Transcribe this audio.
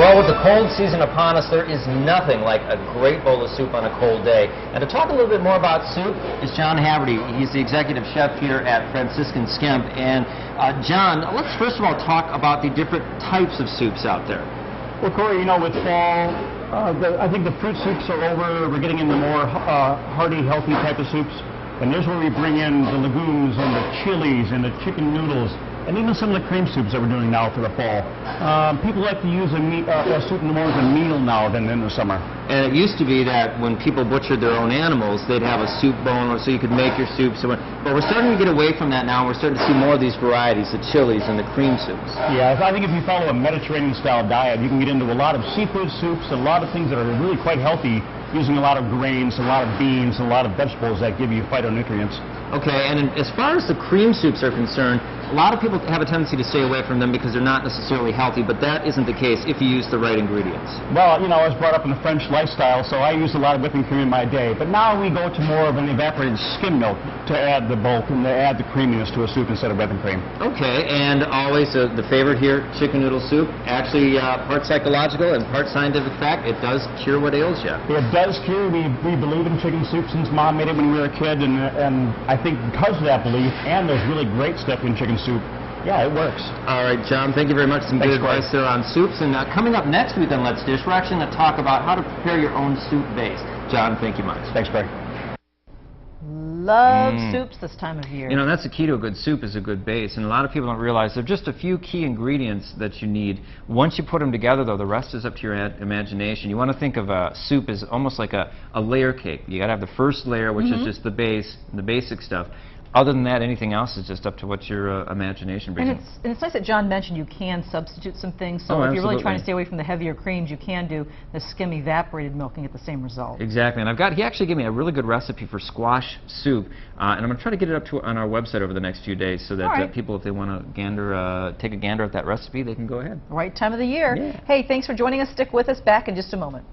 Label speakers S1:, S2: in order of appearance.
S1: Well, with the cold season upon us, there is nothing like a great bowl of soup on a cold day. And to talk a little bit more about soup is John Haverty. He's the executive chef here at Franciscan Skemp. And John, let's first of all talk about the different types of soups out there.
S2: Well, Corey, you know, with fall, I think the fruit soups are over. We're getting into more hearty, healthy type of soups. And there's where we bring in the legumes and the chilies and the chicken noodles, and even some of the cream soups that we're doing now for the fall. People like to use a soup more as a meal now than in the summer.
S1: And it used to be that when people butchered their own animals, they'd have a soup bone so you could make your soup. But we're starting to get away from that now. We're starting to see more of these varieties, the chilies and the cream soups.
S2: Yeah, I think if you follow a Mediterranean-style diet, you can get into a lot of seafood soups, a lot of things that are really quite healthy, using a lot of grains, a lot of beans, a lot of vegetables that give you phytonutrients.
S1: Okay, and as far as the cream soups are concerned, a lot of people have a tendency to stay away from them because they're not necessarily healthy, but that isn't the case if you use the right ingredients.
S2: Well, you know, I was brought up in the French lifestyle, so I used a lot of whipping cream in my day. But now we go to more of an evaporated skim milk to add the bulk and to add the creaminess to a soup instead of whipping cream.
S1: Okay, and always the favorite here, chicken noodle soup. Actually, part psychological and part scientific fact, it does cure what ails you.
S2: It does cure. We believe in chicken soup since Mom made it when we were a kid, and I think because of that belief, and there's really great stuff in chicken soup, yeah, it works.
S1: All right, John, thank you very much. Some good advice there on soups. And coming up next week on Let's Dish, we're actually going to talk about how to prepare your own soup base. John, thank you much.
S2: Thanks, Greg.
S3: Love soups this time of year.
S1: You know, that's the key to a good soup, is a good base. And a lot of people don't realize there are just a few key ingredients that you need. Once you put them together, though, the rest is up to your imagination. You want to think of a soup as almost like a layer cake. You got to have the first layer, which is just the base, the basic stuff. Other than that, anything else is just up to what your imagination brings.
S3: And it's nice that John mentioned you can substitute some things. So
S1: Oh,
S3: if you're really
S1: absolutely.
S3: trying to stay away from the heavier creams, you can do the skim evaporated milk and get the same result.
S1: Exactly. And he actually gave me a really good recipe for squash soup. And I'm going to try to get it up on our website over the next few days so that people, if they want to take a gander at that recipe, they can go ahead.
S3: Right time of the year.
S1: Yeah.
S3: Hey, thanks for joining us. Stick with us. Back in just a moment.